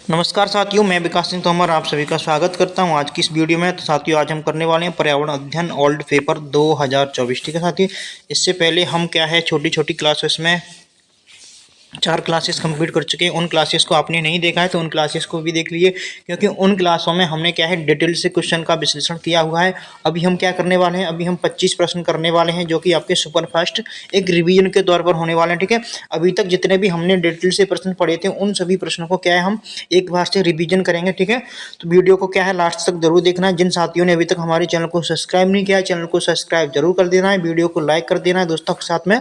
नमस्कार साथियों, मैं विकास सिंह तोमर आप सभी का स्वागत करता हूं आज की इस वीडियो में। तो साथियों, आज हम करने वाले हैं पर्यावरण अध्ययन ओल्ड पेपर 2024। ठीक है साथियों, इससे पहले हम क्या है छोटी छोटी क्लासेस में 4 क्लासेस कंप्लीट कर चुके हैं। उन क्लासेस को आपने नहीं देखा है तो उन क्लासेस को भी देख लीजिए, क्योंकि उन क्लासों में हमने क्या है डिटेल से क्वेश्चन का विश्लेषण किया हुआ है। अभी हम क्या करने वाले हैं, अभी हम 25 प्रश्न करने वाले हैं, जो कि आपके सुपरफास्ट एक रिवीजन के तौर पर होने वाले हैं। ठीक है, अभी तक जितने भी हमने डिटेल से प्रश्न पढ़े थे उन सभी प्रश्नों को क्या है हम एक बार से रिवीजन करेंगे। ठीक है, तो वीडियो को क्या है लास्ट तक जरूर देखना है। जिन साथियों ने अभी तक हमारे चैनल को सब्सक्राइब नहीं किया है, चैनल को सब्सक्राइब जरूर कर देना है, वीडियो को लाइक कर देना है, दोस्तों के साथ में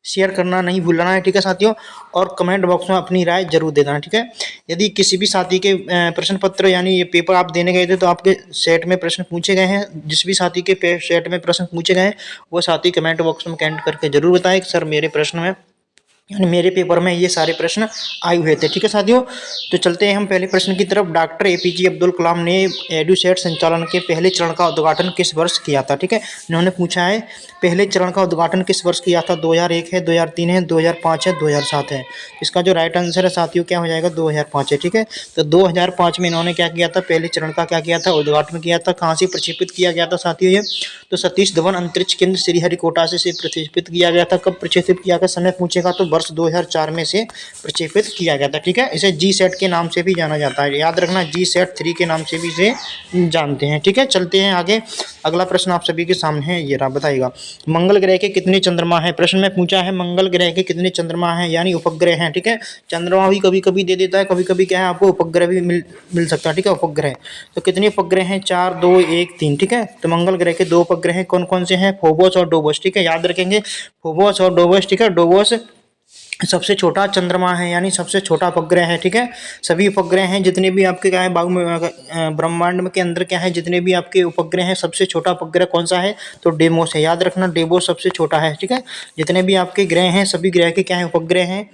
शेयर करना नहीं भूलना है। ठीक है साथियों, और कमेंट बॉक्स में अपनी राय जरूर दे देना। ठीक है, यदि किसी भी साथी के प्रश्न पत्र यानी ये पेपर आप देने गए थे तो आपके सेट में प्रश्न पूछे गए हैं, जिस भी साथी के सेट में प्रश्न पूछे गए हैं वो साथी कमेंट बॉक्स में कमेंट करके जरूर बताएं कि सर मेरे प्रश्न में यानी मेरे पेपर में ये सारे प्रश्न आए हुए थे। ठीक है साथियों, तो चलते हैं हम पहले प्रश्न की तरफ। डॉक्टर एपीजे अब्दुल कलाम ने एडुसेट संचालन के पहले चरण का उद्घाटन किस वर्ष किया था? ठीक है, इन्होंने पूछा है पहले चरण का उद्घाटन किस वर्ष किया था। 2001 है, 2003 है, 2005 है, 2007 है। इसका जो राइट आंसर है साथियों क्या हो जाएगा, 2005 है। ठीक है, तो 2005 में इन्होंने क्या किया था, पहले चरण का क्या किया था, उद्घाटन किया था। कहाँ से प्रक्षेपित किया गया था साथियों ये, तो सतीश धवन अंतरिक्ष केंद्र श्रीहरिकोटा से प्रक्षेपित किया गया था। कब प्रक्षेपित किया गया, समय पूछेगा तो वर्ष 2004 में से प्रक्षेपित किया गया था। ठीक है, इसे जी सेट के नाम से भी जाना जाता है, याद रखना जी सेट 3 के नाम से भी इसे जानते हैं। ठीक है, चलते हैं आगे। अगला प्रश्न आप सभी के सामने है, ये रहा, बताइएगा मंगल ग्रह के कितने चंद्रमा है। प्रश्न में पूछा है मंगल ग्रह के कितने चंद्रमा है यानी उपग्रह हैं। ठीक है, चंद्रमा भी कभी कभी दे देता है, कभी कभी क्या है आपको उपग्रह भी मिल सकता है। ठीक है, उपग्रह तो कितने उपग्रह हैं, 4 2 1 3। ठीक है, तो मंगल ग्रह के 2 उपग्रह हैं, कौन कौन से हैं, फोबोस और डोबोस। ठीक है, याद रखेंगे फोबोस और डोबोस। ठीक है, डोबोस सबसे छोटा चंद्रमा है यानी सबसे छोटा उपग्रह है। ठीक है, सभी उपग्रह हैं जितने भी आपके क्या है ब्रह्मांड में के अंदर क्या है जितने भी आपके उपग्रह हैं, सबसे छोटा उपग्रह कौन सा है, तो डेमोस है। याद रखना डेमोस सबसे छोटा है। ठीक है, जितने भी आपके ग्रह हैं सभी ग्रह के क्या है उपग्रह हैं,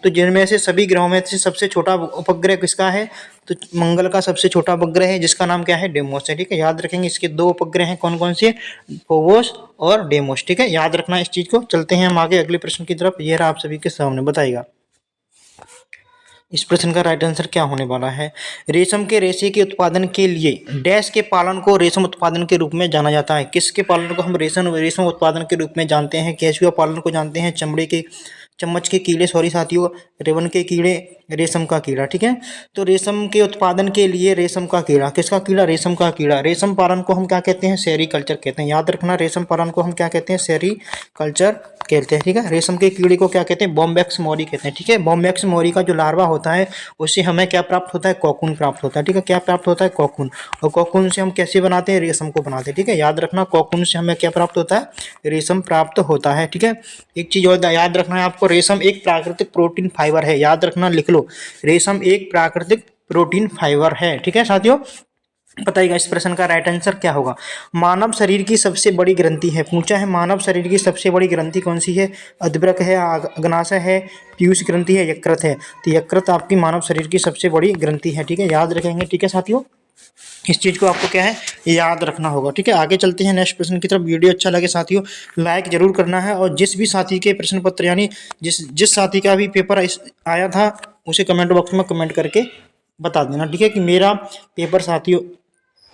तो जिनमें से सभी ग्रहों में से सबसे छोटा उपग्रह किसका है, तो मंगल का सबसे छोटा उपग्रह है जिसका नाम क्या है, डेमोस है। ठीक है, याद रखेंगे इसके 2 उपग्रह हैं, कौन कौन से, फोबोस और डेमोस। ठीक है, याद रखना इस चीज को। चलते हैं हम आगे अगले प्रश्न की तरफ, ये रहा आप सभी के सामने, बताइएगा इस प्रश्न का राइट आंसर क्या होने वाला है। रेशम के रेशे के उत्पादन के लिए डैश के पालन को रेशम उत्पादन के रूप में जाना जाता है। किसके पालन को हम रेशम उत्पादन के रूप में जानते हैं, केंचुआ पालन को जानते हैं, चमड़े के चम्मच के कीड़े, सॉरी साथियों, रेवन के कीड़े, रेशम का कीड़ा। ठीक है, तो रेशम के उत्पादन के लिए रेशम का कीड़ा, किसका कीड़ा, रेशम का कीड़ा। रेशम पालन को हम क्या कहते हैं, सेरीकल्चर कहते हैं। याद रखना रेशम पालन को हम क्या कहते हैं, सेरीकल्चर कहते हैं। ठीक है, रेशम के कीड़े को क्या कहते हैं, बॉम्बैक्स मोरी कहते हैं। ठीक है, बॉम्बैक्स मोरी का जो लार्वा होता है उससे हमें क्या प्राप्त होता है, कोकून प्राप्त होता है। ठीक है, क्या प्राप्त होता है, कोकून। और कोकून से हम कैसे बनाते हैं, रेशम को बनाते हैं। ठीक है, याद रखना कोकून से हमें क्या प्राप्त होता है, रेशम प्राप्त होता है। ठीक है, एक चीज और याद रखना है आपको, रेशम एक प्राकृतिक प्रोटीन फाइबर है। याद रखना, लिख लो, रेशम एक प्राकृतिक प्रोटीन फाइबर है। ठीक है साथियों, बताइएगा इस प्रश्न का राइट आंसर क्या होगा। मानव शरीर की सबसे बड़ी ग्रंथि है, पूछा है मानव शरीर की सबसे बड़ी ग्रंथि कौन सी है, अधवृक है, अग्नाशय है, पीयूष ग्रंथि है, यकृत है। तो यकृत आपकी मानव शरीर की सबसे बड़ी ग्रंथि है। ठीक है, याद रखेंगे। ठीक है साथियों, इस चीज़ को आपको क्या है याद रखना होगा। ठीक है, आगे चलते हैं नेक्स्ट प्रश्न की तरफ। वीडियो अच्छा लगे साथियों लाइक जरूर करना है, और जिस भी साथी के प्रश्न पत्र यानी जिस साथी का भी पेपर आया था उसे कमेंट बॉक्स में कमेंट करके बता देना। ठीक है, कि मेरा पेपर साथियों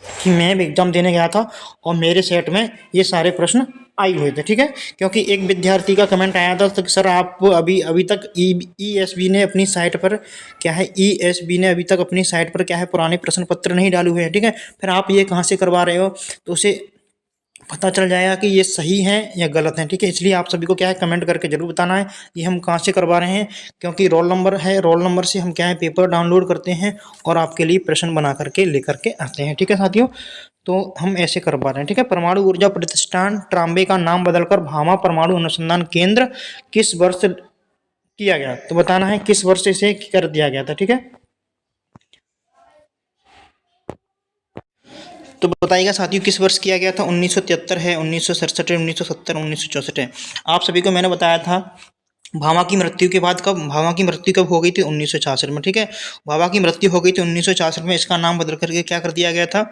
कि मैं एग्जाम देने गया था और मेरे सेट में ये सारे प्रश्न आए हुए थे। ठीक है, क्योंकि एक विद्यार्थी का कमेंट आया था, तो सर आप अभी तक ईएसबी ने अपनी साइट पर क्या है, ईएसबी ने अभी तक अपनी साइट पर क्या है पुराने प्रश्न पत्र नहीं डाले हुए हैं। ठीक है, फिर आप ये कहाँ से करवा रहे हो, तो उसे पता चल जाएगा कि ये सही है या गलत है। ठीक है, इसलिए आप सभी को क्या है कमेंट करके जरूर बताना है ये हम कहाँ से करवा रहे हैं, क्योंकि रोल नंबर है, रोल नंबर से हम क्या है पेपर डाउनलोड करते हैं और आपके लिए प्रश्न बना करके लेकर के आते हैं। ठीक है साथियों, तो हम ऐसे करवा रहे हैं। ठीक है, परमाणु ऊर्जा प्रतिष्ठान ट्राम्बे का नाम बदलकर भामा परमाणु अनुसंधान केंद्र किस वर्ष किया गया, तो बताना है किस वर्ष इसे कर दिया गया था। ठीक है, तो बताइएगा साथियों किस वर्ष किया गया था। 1973 है, 1967 है, 1970, 1964 है। आप सभी को मैंने बताया था भाभा की मृत्यु के बाद भाभा की मृत्यु कब हो गई थी, 1966 में। ठीक है, भाभा की मृत्यु हो गई थी 1966 में, इसका नाम बदल करके क्या कर दिया गया था,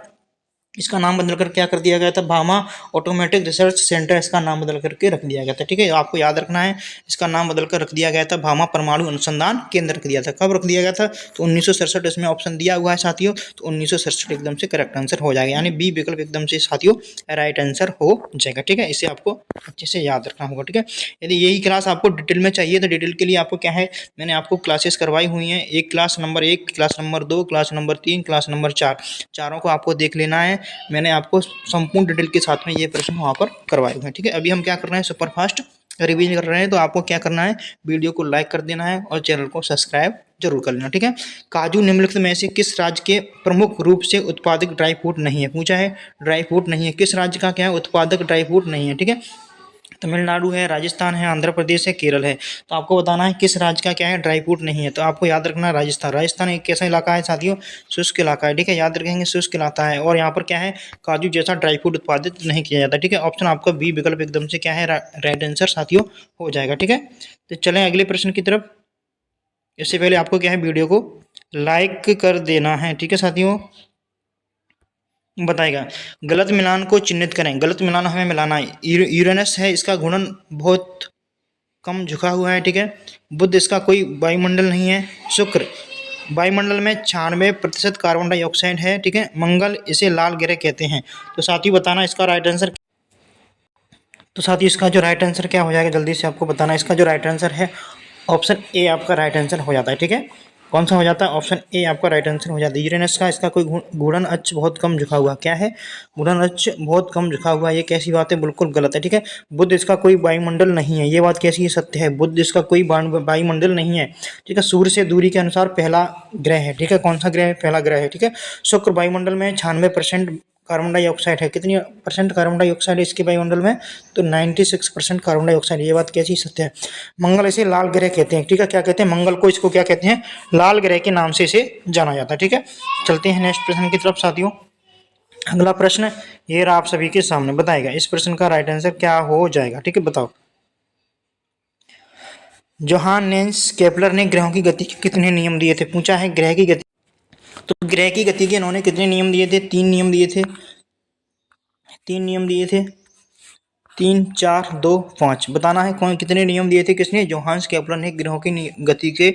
इसका नाम बदल कर क्या कर दिया गया था, भामा ऑटोमेटिक रिसर्च सेंटर इसका नाम बदल करके रख दिया गया था। ठीक है, आपको याद रखना है, इसका नाम बदल कर रख दिया गया था भामा परमाणु अनुसंधान केंद्र रख दिया था। कब रख दिया गया था, तो 1967 इसमें ऑप्शन दिया हुआ है साथियों, तो 1967 एकदम से करेक्ट आंसर हो जाएगा, यानी बी विकल्प एकदम से साथियों राइट आंसर हो जाएगा। ठीक है, इसे आपको अच्छे से याद रखना होगा। ठीक है, यदि यही क्लास आपको डिटेल में चाहिए तो डिटेल के लिए आपको क्या है, मैंने आपको क्लासेस करवाई हुई हैं, एक class number 1, class number 2, class number 3, class number 4, चारों को आपको देख लेना है। मैंने आपको संपूर्ण डिटेल के साथ में ये प्रश्न वहाँ पर करवाए हुए हैं। ठीक है, अभी हम क्या कर रहे हैं, सुपर फास्ट रिवीजन कर रहे हैं, तो आपको क्या करना है, वीडियो को लाइक कर देना है और चैनल को सब्सक्राइब जरूर कर लेना। ठीक है, काजू निम्नलिखित में से किस राज्य के प्रमुख रूप से उत्पादक ड्राई फ्रूट नहीं है, पूछा है ड्राई फ्रूट नहीं है, किस राज्य का क्या है उत्पादक ड्राई फ्रूट नहीं है। ठीक है, तमिलनाडु है, राजस्थान है, आंध्र प्रदेश है, केरल है, तो आपको बताना है किस राज्य का क्या है ड्राई फ्रूट नहीं है। तो आपको याद रखना है राजस्थान। राजस्थान एक कैसा इलाका है साथियों, शुष्क इलाका है। ठीक है, याद रखेंगे शुष्क इलाका है, और यहाँ पर क्या है काजू जैसा ड्राई फ्रूट उत्पादित नहीं किया जाता। ठीक है, ऑप्शन आपका बी विकल्प एकदम से क्या है राइट आंसर साथियों हो जाएगा। ठीक है, तो चलें अगले प्रश्न की तरफ। इससे पहले आपको क्या है वीडियो को लाइक कर देना है। ठीक है साथियों, बताएगा गलत मिलान को चिन्हित करें। गलत मिलान हमें मिलाना है, यूरेनस है, इसका घूर्णन बहुत कम झुका हुआ है। ठीक है, बुध इसका कोई वायुमंडल नहीं है। शुक्र वायुमंडल में 96% कार्बन डाइऑक्साइड है। ठीक है, मंगल इसे लाल ग्रह कहते हैं। तो साथियों बताना इसका राइट आंसर, तो साथियों इसका जो राइट आंसर क्या हो जाएगा, जल्दी से आपको बताना। इसका जो राइट आंसर है ऑप्शन ए आपका राइट आंसर हो जाता है। ठीक है, कौन सा हो जाता है, ऑप्शन ए आपका राइट आंसर हो जाता है। यूरेनस का इसका कोई घूर्णन अक्ष बहुत कम झुका हुआ, क्या है घूर्णन अक्ष बहुत कम झुका हुआ, ये कैसी बात है, बिल्कुल गलत है। ठीक है, बुध इसका कोई वायुमंडल नहीं है, ये बात कैसी है, सत्य है, बुध इसका कोई वायुमंडल नहीं है। ठीक है, सूर्य से दूरी के अनुसार पहला ग्रह है। ठीक है, कौन सा ग्रह है, पहला ग्रह है। ठीक है, शुक्र वायुमंडल में 96% कार्बन डाइऑक्साइड है। कितनी परसेंट कार्बन डाइऑक्साइड है इसके वायुमंडल में, तो 96% कार्बन डाइऑक्साइड, ये बात कैसी सत्य है। मंगल इसे लाल ग्रह कहते हैं। ठीक है, क्या कहते हैं, मंगल को इसको क्या कहते हैं, लाल ग्रह के नाम से इसे जाना जाता है। ठीक है, चलते हैं नेक्स्ट प्रश्न की तरफ साथियों। अगला प्रश्न ये रहा आप सभी के सामने, बताएगा इस प्रश्न का राइट आंसर क्या हो जाएगा। ठीक है, बताओ जोहानेस केपलर ने ग्रहों की गति के कितने नियम दिए थे, पूछा है ग्रह की गति, तो ग्रह की गति के इन्होंने कितने नियम दिए थे, 3 नियम दिए थे, 3 नियम दिए थे, 3, 4, 2, 5, बताना है कौन कितने नियम दिए थे, किसने, जोहान्स केपलर ने ग्रहों की गति के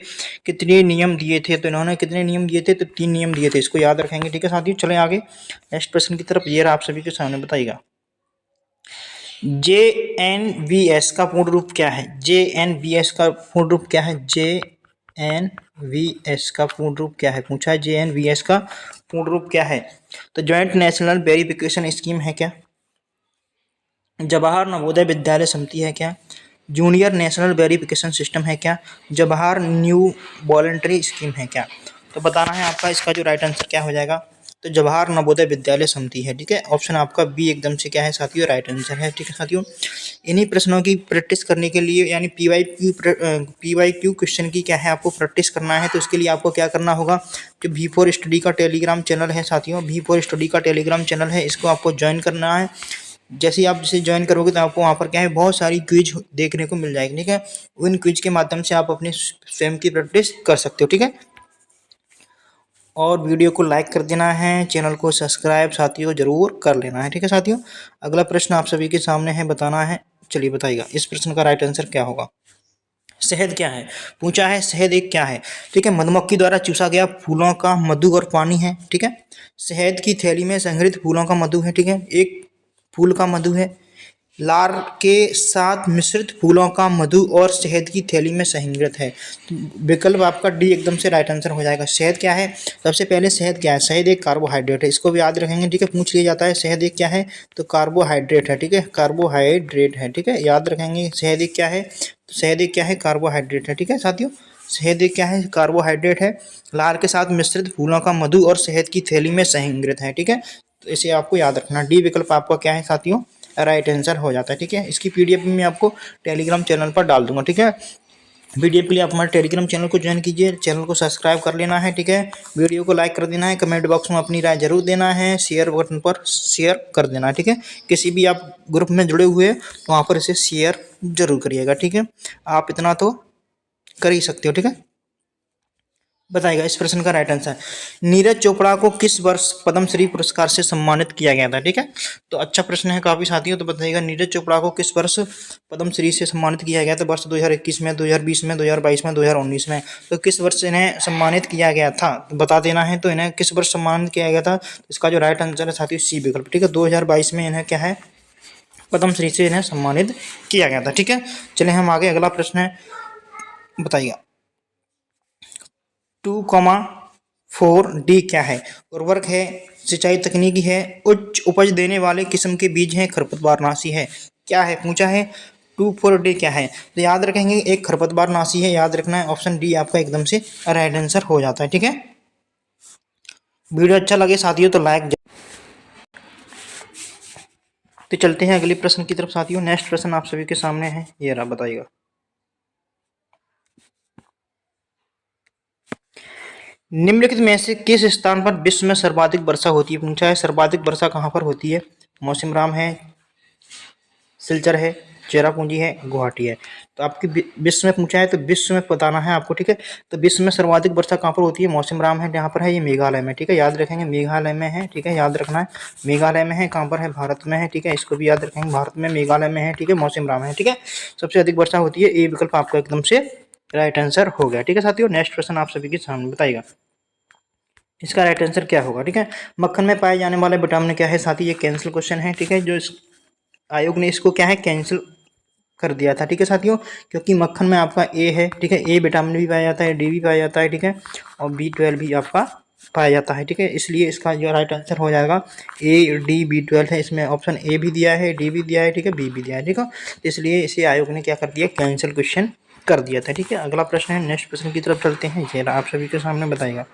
कितने नियम दिए थे, तो इन्होंने कितने नियम दिए थे, तो 3 नियम दिए थे, इसको याद रखेंगे। ठीक है साथियों, चले आगे नेक्स्ट प्रश्न की तरफ, ये रहा आप सभी के सामने, बताइएगा JNVS का पूर्ण रूप क्या है, JNVS का पूर्ण रूप क्या है, JNVS का पूर्ण रूप क्या है, पूछा है JNVS का पूर्ण रूप क्या है, तो ज्वाइंट नेशनल वेरिफिकेशन स्कीम है क्या, जवाहर नवोदय विद्यालय समिति है क्या, जूनियर नेशनल वेरिफिकेशन सिस्टम है क्या, जवाहर न्यू वॉलंटरी स्कीम है क्या, तो बताना है आपका इसका जो राइट आंसर क्या हो जाएगा, तो जवाहर नवोदय विद्यालय समिति है। ठीक है, ऑप्शन आपका बी एकदम से क्या है साथियों राइट आंसर है। ठीक है साथियों, इन्हीं प्रश्नों की प्रैक्टिस करने के लिए, यानी PYQ क्वेश्चन की क्या है आपको प्रैक्टिस करना है, तो उसके लिए आपको क्या करना होगा, जो V4 स्टडी का टेलीग्राम चैनल है साथियों, V4 स्टडी का टेलीग्राम चैनल है, इसको आपको ज्वाइन करना है। जैसे ही आप इसे ज्वाइन करोगे तो आपको वहाँ पर क्या है बहुत सारी क्विज देखने को मिल जाएगी। ठीक है, उन क्विज के माध्यम से आप अपने स्वयं की प्रैक्टिस कर सकते हो। ठीक है, और वीडियो को लाइक कर देना है, चैनल को सब्सक्राइब साथियों जरूर कर लेना है। ठीक है साथियों, अगला प्रश्न आप सभी के सामने है, बताना है, चलिए बताइएगा इस प्रश्न का राइट आंसर क्या होगा। शहद क्या है, पूछा है शहद एक क्या है। ठीक है, मधुमक्खी द्वारा चूसा गया फूलों का मधु और पानी है। ठीक है, शहद की थैली में संग्रहित फूलों का मधु है। ठीक है, एक फूल का मधु है, लार के साथ मिश्रित फूलों का मधु और शहद की थैली में संग्रहित है। विकल्प आपका डी एकदम से राइट आंसर हो जाएगा। शहद क्या है, सबसे पहले शहद क्या है, शहद एक कार्बोहाइड्रेट है, इसको भी याद रखेंगे। ठीक है, पूछ लिया जाता है शहद एक क्या है, तो कार्बोहाइड्रेट है। ठीक है, कार्बोहाइड्रेट है। ठीक है, याद रखेंगे शहद एक क्या है, तो शहद एक क्या है, कार्बोहाइड्रेट है। ठीक है साथियों, शहद एक क्या है, कार्बोहाइड्रेट है, लार के साथ मिश्रित फूलों का मधु और शहद की थैली में संग्रहित है। ठीक है, तो इसे आपको याद रखना, डी विकल्प आपका क्या है साथियों राइट आंसर हो जाता है। ठीक है, इसकी PDF मैं आपको टेलीग्राम चैनल पर डाल दूंगा। ठीक है, PDF के लिए आप हमारे टेलीग्राम चैनल को ज्वाइन कीजिए, चैनल को सब्सक्राइब कर लेना है। ठीक है, वीडियो को लाइक कर देना है, कमेंट बॉक्स में अपनी राय जरूर देना है, शेयर बटन पर शेयर कर देना है। ठीक है, किसी भी आप ग्रुप में जुड़े हुए तो वहाँ पर इसे शेयर जरूर करिएगा। ठीक है, आप इतना तो कर ही सकते हो। ठीक है, बताइएगा इस प्रश्न का राइट आंसर। नीरज चोपड़ा को किस वर्ष पद्मश्री पुरस्कार से सम्मानित किया गया था? ठीक है, तो अच्छा प्रश्न है काफी साथियों। तो बताइएगा नीरज चोपड़ा को किस वर्ष पद्मश्री से सम्मानित किया गया था? वर्ष 2021 में, 2020 में, 2022 में, 2019 में। तो किस वर्ष इन्हें सम्मानित किया गया था बता देना है। तो इन्हें किस वर्ष सम्मानित किया गया था? इसका जो राइट आंसर है साथियों सी विकल्प। ठीक है, 2022 में इन्हें क्या है, पद्मश्री से इन्हें सम्मानित किया गया था। ठीक है, चलिए हम आगे, अगला प्रश्न है, बताइएगा 2,4D क्या है? उर्वरक है, सिंचाई तकनीकी है, उच्च उपज देने वाले किस्म के बीज हैं, खरपतवारनाशी है, क्या है पूछा है। 2,4D क्या है? तो याद रखेंगे एक खरपतवारनाशी है, याद रखना है। ऑप्शन डी आपका एकदम से राइट आंसर हो जाता है। ठीक है, वीडियो अच्छा लगे साथियों तो लाइक। तो चलते हैं अगले प्रश्न की तरफ साथियों। नेक्स्ट प्रश्न आप सभी के सामने है, ये रहा, बताइएगा निम्नलिखित में से किस स्थान पर विश्व में सर्वाधिक वर्षा होती है? पूछा है सर्वाधिक वर्षा कहाँ पर होती है। मौसिनराम है, सिलचर है, चेरापूंजी है, गुवाहाटी है। तो आपकी विश्व में पूछा है तो विश्व में बताना है आपको। ठीक है, तो विश्व में सर्वाधिक वर्षा कहाँ पर होती है? मौसिनराम है, जहाँ पर है ये मेघालय में। ठीक है, याद रखेंगे मेघालय में है। ठीक है, याद रखना है मेघालय में है। कहाँ पर है? भारत में है। ठीक है, इसको भी याद रखेंगे, भारत में मेघालय में है। ठीक है, मौसिनराम है। ठीक है, सबसे अधिक वर्षा होती है, ए विकल्प आपका एकदम से राइट आंसर हो गया। ठीक है साथियों, नेक्स्ट प्रश्न आप सभी के सामने, बताइएगा इसका राइट आंसर क्या होगा। ठीक है, मक्खन में पाए जाने वाले विटामिन क्या है साथी? ये कैंसिल क्वेश्चन है। ठीक है, जो आयोग ने इसको क्या है, कैंसिल कर दिया था। ठीक है साथियों, क्योंकि मक्खन में आपका ए है। ठीक है, ए विटामिन भी पाया जाता है, डी भी पाया जाता है। ठीक है, और B12 भी आपका पाया जाता है। ठीक है, इसलिए इसका जो राइट आंसर हो जाएगा ए, डी, B12 है। इसमें ऑप्शन ए भी दिया है, डी भी दिया है, ठीक है, बी भी दिया है। ठीक है, तो इसलिए इसे आयोग ने क्या कर दिया, कैंसिल क्वेश्चन कर दिया था। ठीक है, अगला प्रश्न है, नेक्स्ट प्रश्न की तरफ चलते हैं। ये आप सभी के सामने, बताएगा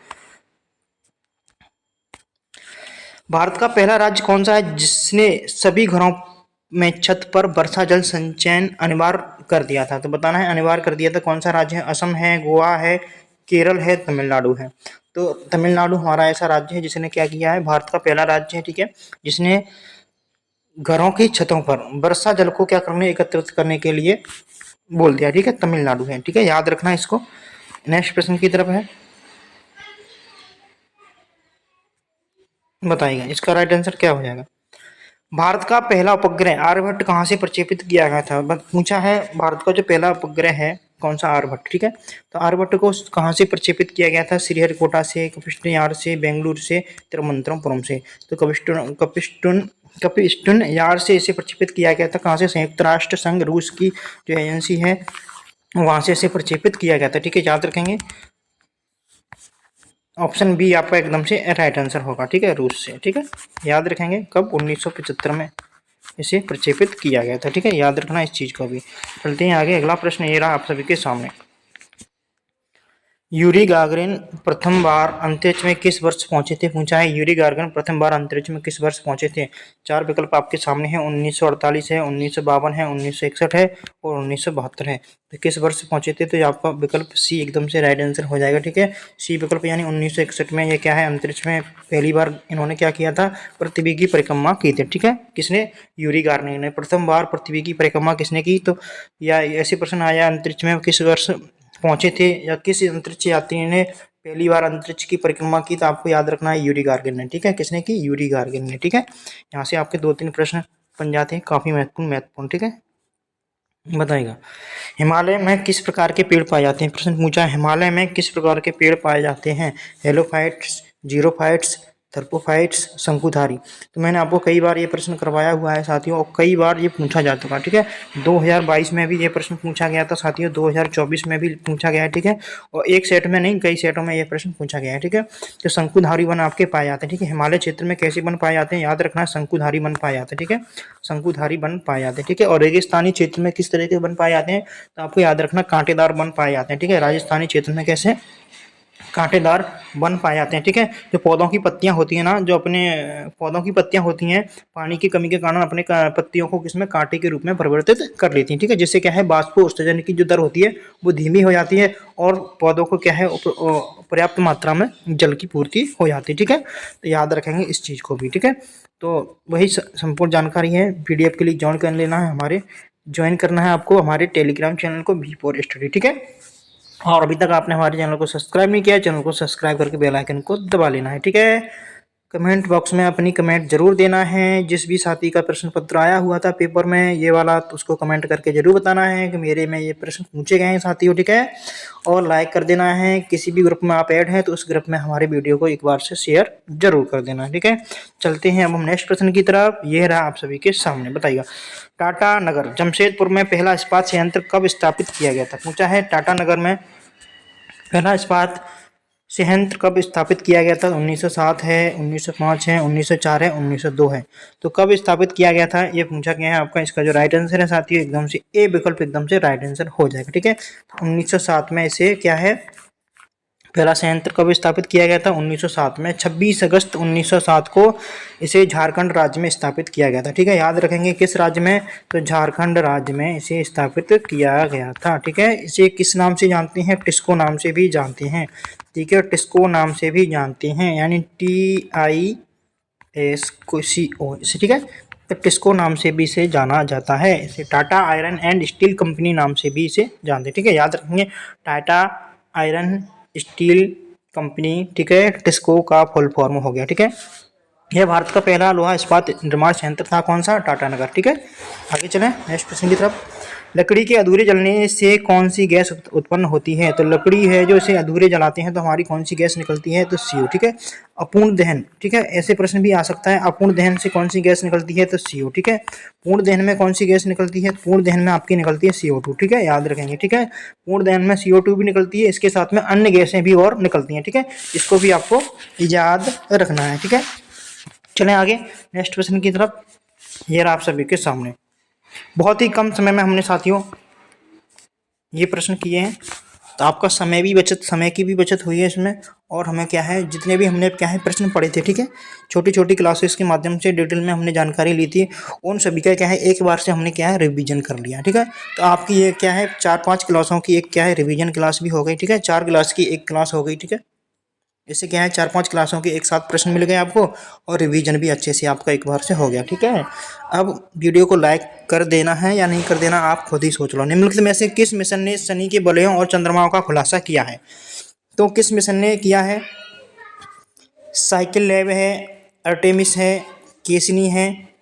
भारत का पहला राज्य कौन सा है जिसने सभी घरों में छत पर वर्षा जल संचयन अनिवार्य कर दिया था? तो बताना है अनिवार्य कर दिया था, कौन सा राज्य है? असम है, गोवा है, केरल है, तमिलनाडु है। तो तमिलनाडु हमारा ऐसा राज्य है जिसने क्या किया है, भारत का पहला राज्य है। ठीक है, जिसने घरों की छतों पर वर्षा जल को क्या करने, एकत्रित करने के लिए बोल दिया। ठीक है, तमिलनाडु है। ठीक है, याद रखना इसको। नेक्स्ट प्रश्न की तरफ है, बताइएगा इसका राइट आंसर क्या हो जाएगा। भारत का पहला उपग्रह आर्यभट्ट कहाँ से प्रक्षेपित किया गया था? पूछा है भारत का जो पहला उपग्रह है कौन सा, आर्यभट्ट। ठीक है, तो आर्यभट्ट को कहाँ से प्रक्षेपित किया गया था? श्रीहरिकोटा से, कपिस्टन यार्ड से, बेंगलुरु से, तिरुवनंतपुरम से। तो कपिस्टन यार्ड से इसे प्रक्षेपित किया गया था। कहाँ से? संयुक्त राष्ट्र संघ, रूस की जो एजेंसी है वहां से इसे प्रक्षेपित किया गया था। ठीक है, याद रखेंगे ऑप्शन बी आपका एकदम से राइट आंसर होगा। ठीक है, रूस से। ठीक है, याद रखेंगे कब, 1975 में इसे प्रक्षेपित किया गया था। ठीक है, याद रखना इस चीज़ को भी। चलते हैं आगे, अगला प्रश्न ये रहा आप सभी के सामने। यूरी गागरिन प्रथम बार अंतरिक्ष में किस वर्ष पहुंचे थे? पूछा है यूरी गागरिन प्रथम बार अंतरिक्ष में किस वर्ष पहुंचे थे? चार विकल्प आपके सामने हैं, 1948 है, 1952 है, 1961 है और 1972 है। तो किस वर्ष पहुंचे थे? तो आपका विकल्प सी एकदम से राइट आंसर हो जाएगा। ठीक है, सी विकल्प यानी 1961 में ये क्या है, अंतरिक्ष में पहली बार इन्होंने क्या किया था, पृथ्वी की परिक्रमा की थी। ठीक है, किसने? यूरी गागरिन ने प्रथम बार पृथ्वी की परिक्रमा किसने की? तो या ऐसे प्रश्न आया, अंतरिक्ष में किस वर्ष पहुंचे थे या किस अंतरिक्ष यात्री ने पहली बार अंतरिक्ष की परिक्रमा की? तो आपको याद रखना है यूरी गार्गिन ने। ठीक है, किसने की? यूरी गार्गिन ने। ठीक है, यहाँ से आपके 2-3 प्रश्न बन जाते हैं, काफी महत्वपूर्ण। ठीक है, बताइएगा हिमालय में किस प्रकार के पेड़ पाए जाते हैं? प्रश्न पूछा, हिमालय में किस प्रकार के पेड़ पाए जाते हैं? हेलोफाइट्स, जीरोफाइट्स, थर्पोफाइट्स, शंकुधारी। तो मैंने आपको कई बार ये प्रश्न करवाया हुआ है साथियों, और कई बार ये पूछा जा चुका है। ठीक है, 2022 में भी ये प्रश्न पूछा गया था साथियों, 2024 में भी पूछा गया है। ठीक है, और एक सेट में नहीं, कई सेटों में ये प्रश्न पूछा गया है। ठीक है, तो शंकुधारी वन आपके पाए जाते हैं। ठीक है, हिमालय क्षेत्र में कैसे वन पाए जाते हैं? याद रखना, शंकुधारी वन पाए जाते हैं। ठीक है, शंकुधारी वन पाए जाते हैं। ठीक है, और रेगिस्तानी क्षेत्र में किस तरह के वन पाए जाते हैं? तो आपको याद रखना, कांटेदार वन पाए जाते हैं। ठीक है, राजस्थानी क्षेत्र में कैसे? कांटेदार वन पाए जाते हैं। ठीक है, जो पौधों की पत्तियां होती हैं ना, जो अपने पौधों की पत्तियां होती हैं, पानी की कमी के कारण अपने पत्तियों को किसमें, कांटे के रूप में परिवर्तित कर लेती हैं। ठीक है, जिससे क्या है, बाष्पोत्सर्जन की जो दर होती है वो धीमी हो जाती है और पौधों को क्या है, पर्याप्त मात्रा में जल की पूर्ति हो जाती है। ठीक है, तो याद रखेंगे इस चीज़ को भी। ठीक है, तो वही संपूर्ण जानकारी है। PDF के लिए ज्वाइन कर लेना है, ज्वाइन करना है आपको हमारे टेलीग्राम चैनल को, V4 स्टडी। ठीक है, और अभी तक आपने हमारे चैनल को सब्सक्राइब नहीं किया, चैनल को सब्सक्राइब करके बेल आइकन को दबा लेना है, ठीक है। कमेंट बॉक्स में अपनी कमेंट जरूर देना है। जिस भी साथी का प्रश्न पत्र आया हुआ था पेपर में ये वाला, तो उसको कमेंट करके जरूर बताना है कि मेरे में ये प्रश्न पूछे गए हैं साथियों, ठीक है। और लाइक कर देना है। किसी भी ग्रुप में आप ऐड हैं तो उस ग्रुप में हमारे वीडियो को एक बार से शेयर जरूर कर देना, ठीक है। चलते हैं अब हम नेक्स्ट प्रश्न की तरफ। ये रहा आप सभी के सामने, बताइएगा टाटा नगर जमशेदपुर में पहला इस्पात संयंत्र कब स्थापित किया गया था। पूछा है टाटा नगर में पहला इस्पात संयंत्र कब स्थापित किया गया था। 1907 है, 1905 है, 1904 है, 1902 है। तो कब स्थापित किया गया था ये पूछा गया है आपका। इसका जो राइट आंसर है साथियों एकदम से ए विकल्प एकदम से राइट आंसर हो जाएगा, ठीक है। 1907 में इसे क्या है, पहला संयंत्र कब स्थापित किया गया था। 1907 में 26 अगस्त 1907 को इसे झारखंड राज्य में स्थापित किया गया था, ठीक है। याद रखेंगे किस राज्य में, तो झारखंड राज्य में इसे स्थापित किया गया था, ठीक है। इसे किस नाम से जानते हैं, टिस्को नाम से भी जानते हैं, ठीक है। टिस्को नाम से भी जानते हैं, यानी TISCO, ठीक है। तो टिस्को नाम से भी इसे जाना जाता है। इसे Tata iron and steel company नाम से भी इसे जानते हैं, ठीक है। याद रखेंगे टाटा आयरन स्टील कंपनी, ठीक है, टिस्को का फुल फॉर्म हो गया, ठीक है। यह भारत का पहला लोहा इस्पात निर्माण संयंत्र था, कौन सा, टाटा नगर, ठीक है। आगे चलें नेक्स्ट प्रश्न की तरफ। लकड़ी के अधूरे जलने से कौन सी गैस उत्पन्न होती है। तो लकड़ी है जो इसे अधूरे जलाते हैं तो हमारी कौन सी गैस निकलती है, तो CO, ठीक है। अपूर्ण दहन, ठीक है, ऐसे प्रश्न भी आ सकता है। अपूर्ण दहन से कौन सी गैस निकलती है, तो CO, ठीक है। पूर्ण दहन में कौन सी गैस निकलती है, पूर्ण दहन में आपकी निकलती है CO2, ठीक है, याद रखेंगे, ठीक है। पूर्ण दहन में CO2 भी निकलती है, इसके साथ में अन्य गैसें भी और निकलती हैं, ठीक है। इसको भी आपको याद रखना है, ठीक है। चलें आगे नेक्स्ट प्रश्न की तरफ। ये रहा आप सभी के सामने। बहुत ही कम समय में हमने साथियों ये प्रश्न किए हैं, तो आपका समय की भी बचत हुई है इसमें। और हमें क्या है, जितने भी हमने क्या है प्रश्न पढ़े थे, ठीक है, छोटी छोटी क्लासेस के माध्यम से डिटेल में हमने जानकारी ली थी, उन सभी का क्या है एक बार से हमने क्या है रिवीजन कर लिया, ठीक है। तो आपकी ये क्या है 4-5 क्लासों की एक क्या है रिवीजन क्लास भी हो गई, ठीक है। 4 क्लास की एक क्लास हो गई, ठीक है। इससे क्या है 4-5 क्लासों के एक साथ प्रश्न मिल गए आपको, और रिवीजन भी अच्छे से आपका एक बार से हो गया, ठीक है। अब वीडियो को लाइक कर देना है या नहीं कर देना आप खुद ही सोच लो। निम्नलिखित में से किस मिशन ने शनि के वलयों और चंद्रमाओं का खुलासा किया है। तो किस मिशन ने किया है, साइकिल लैब है, अर्टेमिस है, केसनी है,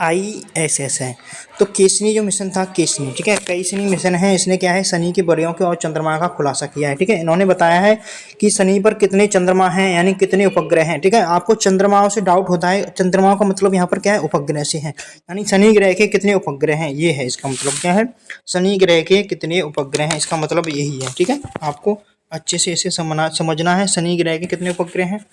ISS है। तो केसनी जो मिशन था, केसनी, ठीक है, केसनी मिशन है, इसने क्या है शनि के वलयों के और चंद्रमा का खुलासा किया है, ठीक है। इन्होंने बताया है कि शनि पर कितने चंद्रमा हैं, यानी कितने उपग्रह हैं, ठीक है। आपको चंद्रमाओं से डाउट होता है, चंद्रमाओं का मतलब यहाँ पर क्या है उपग्रह से है, यानी शनि ग्रह के कितने उपग्रह हैं, ये है इसका मतलब क्या है, शनि ग्रह के कितने उपग्रह हैं, इसका मतलब यही है, ठीक है। आपको अच्छे से इसे समझना है, शनि ग्रह के कितने उपग्रह हैं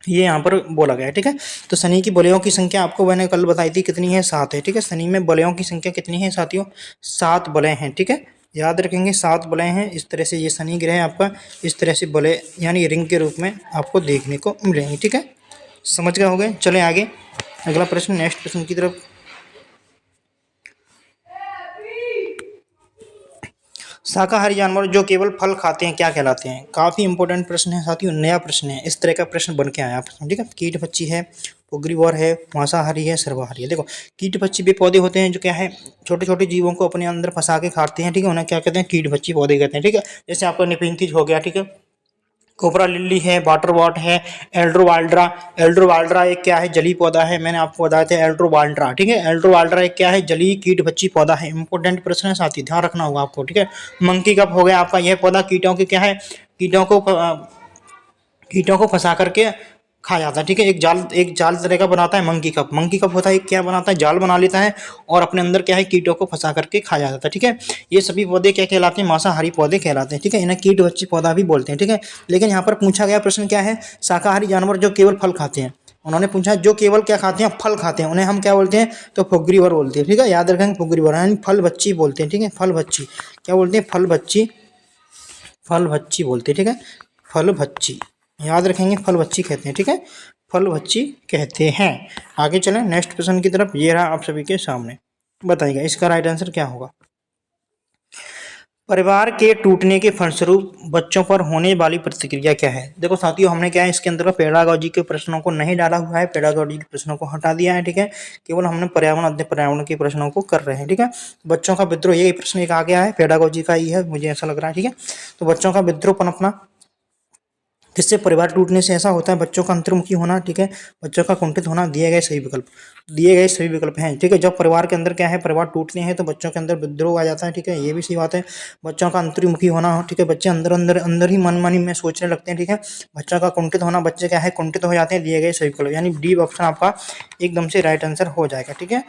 ये यहाँ पर बोला गया है, ठीक है। तो शनि की वलयों की संख्या आपको मैंने कल बताई थी कितनी है, 7 है, ठीक है। शनि में वलयों की संख्या कितनी है साथियों, 7 वलय हैं, ठीक है। याद रखेंगे 7 वलय हैं। इस तरह से ये शनि ग्रह आपका इस तरह से वलय यानी रिंग के रूप में आपको देखने को मिलेंगे, ठीक है। समझ गए होंगे। चले आगे अगला प्रश्न, नेक्स्ट प्रश्न की तरफ। शाकाहारी जानवर जो केवल फल खाते हैं क्या कहलाते हैं। काफ़ी इंपॉर्टेंट प्रश्न है साथियों, नया प्रश्न है, इस तरह का प्रश्न बन के आया प्रश्न, ठीक है। कीट पक्षी है, पुगरीवोर है, मांसाहारी है, सर्वाहारी है। देखो कीट पक्षी वे पौधे होते हैं जो क्या है छोटे छोटे जीवों को अपने अंदर फंसा के खाते हैं, ठीक है, उन्हें क्या कहते हैं, कीट पक्षी पौधे कहते हैं, ठीक है। जैसे आपका निपिंकिज हो गया, ठीक है, कोबरा लिली है, वाटरवॉट है, एल्ड्रोवाल्ड्रा। एल्ड्रोवाल्ड्रा एक क्या है जली पौधा है, मैंने आपको बताया था एल्ड्रोवाल्ड्रा, ठीक है। एल्ड्रोवाल्ड्रा एक क्या है जली कीट बच्ची पौधा है। इंपॉर्टेंट प्रश्न है साथी, ध्यान रखना होगा आपको, ठीक है। मंकी कप हो गया आपका, यह पौधा कीटों के क्या है, कीटों को फंसा करके खा जाता है, ठीक है। एक जाल तरह का बनाता है मंकी कप। मंकी कप होता है क्या बनाता है, जाल बना लेता है और अपने अंदर क्या है कीटों को फंसा करके खा जाता है, ठीक है। ये सभी पौधे क्या कहलाते हैं, मांसाहारी पौधे कहलाते हैं, ठीक है। इन्हें कीट बच्ची पौधा भी बोलते हैं, ठीक है। लेकिन यहाँ पर पूछा गया प्रश्न क्या है, शाकाहारी जानवर जो केवल फल खाते हैं। उन्होंने पूछा जो केवल क्या खाते हैं, फल खाते हैं, उन्हें हम क्या बोलते हैं, तो फुग्रीवर बोलते हैं, ठीक है। याद रखेंगे फुग्रीवर यानी फल बच्ची बोलते हैं, ठीक है। फल बच्ची क्या बोलते हैं, फल बच्ची बोलते हैं, ठीक है। फल बच्ची याद रखेंगे, फल बच्ची कहते हैं, ठीक है, फल बच्ची कहते हैं। आगे चलें नेक्स्ट प्रश्न की तरफ। ये रहा आप सभी के सामने, बताइएगा इसका राइट आंसर क्या होगा। परिवार के टूटने के फलस्वरूप बच्चों पर होने वाली प्रतिक्रिया क्या है। देखो साथियों, हमने क्या है इसके अंदर पेडागोजी के प्रश्नों को नहीं डाला हुआ है, पेडागोजी के प्रश्नों को हटा दिया है। ठीक है, केवल हमने पर्यावरण के प्रश्नों को कर रहे हैं। ठीक है, बच्चों का विद्रोह, ये प्रश्न एक आ गया है, पेडागोजी का ही है, मुझे ऐसा लग रहा है। ठीक है, तो बच्चों का विद्रोह पनपना किससे, परिवार टूटने से ऐसा होता है, बच्चों का अंतर्मुखी होना। ठीक है, बच्चों का कुंठित होना, दिए गए सभी विकल्प हैं। ठीक है, जब परिवार के अंदर क्या है, परिवार टूटते हैं तो बच्चों के अंदर विद्रोह आ जाता है। ठीक है, ये भी सही बात है। बच्चों का अंतर्मुखी होना, ठीक है, बच्चे अंदर अंदर अंदर ही मनमानी में सोचने लगते हैं। ठीक है, बच्चों का कुंठित होना, बच्चे क्या है कुंठित हो जाते हैं, दिए गए सभी विकल्प, यानी डी ऑप्शन आपका एकदम से राइट आंसर हो जाएगा। ठीक है,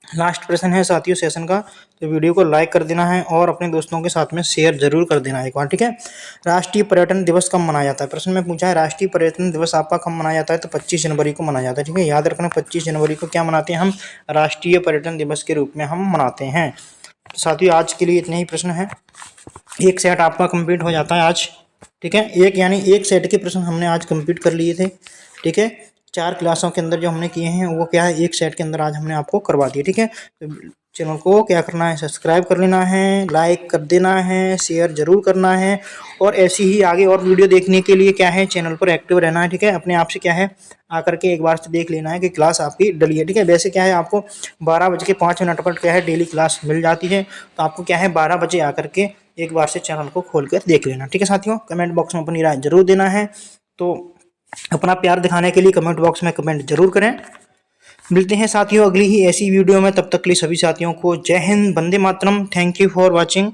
लास्ट प्रश्न है साथियों सेशन का, तो वीडियो को लाइक कर देना है और अपने दोस्तों के साथ में शेयर जरूर कर देना है एक बार। ठीक है, राष्ट्रीय पर्यटन दिवस कब मनाया जाता है, प्रश्न में पूछा है राष्ट्रीय पर्यटन दिवस आपका कब मनाया जाता है, तो 25 जनवरी को मनाया जाता है। ठीक है, याद रखना 25 जनवरी को क्या मनाते हैं हम, राष्ट्रीय पर्यटन दिवस के रूप में हम मनाते हैं। तो साथियों आज के लिए इतने ही प्रश्न हैं, एक सेट आपका कंप्लीट हो जाता है आज। ठीक है, एक सेट के प्रश्न हमने आज कंप्लीट कर लिए थे। ठीक है, 4 क्लासों के अंदर जो हमने किए हैं वो क्या है, एक सेट के अंदर आज हमने आपको करवा दिया। ठीक है, तो चैनल को क्या करना है, सब्सक्राइब कर लेना है, लाइक कर देना है, शेयर जरूर करना है, और ऐसी ही आगे और वीडियो देखने के लिए क्या है, चैनल पर एक्टिव रहना है। ठीक है, अपने आप से क्या है आकर के एक बार से देख लेना है कि क्लास आपकी डली है। ठीक है, वैसे क्या है आपको 12:05 पर क्या है डेली क्लास मिल जाती है, तो आपको क्या है 12 बजे आकर के एक बार से चैनल को खोल कर देख लेना। ठीक है साथियों, कमेंट बॉक्स में अपनी राय जरूर देना है, तो अपना प्यार दिखाने के लिए कमेंट बॉक्स में कमेंट जरूर करें। मिलते हैं साथियों अगली ही ऐसी वीडियो में, तब तक के लिए सभी साथियों को जय Hind, Vande Mataram, thank you for watching.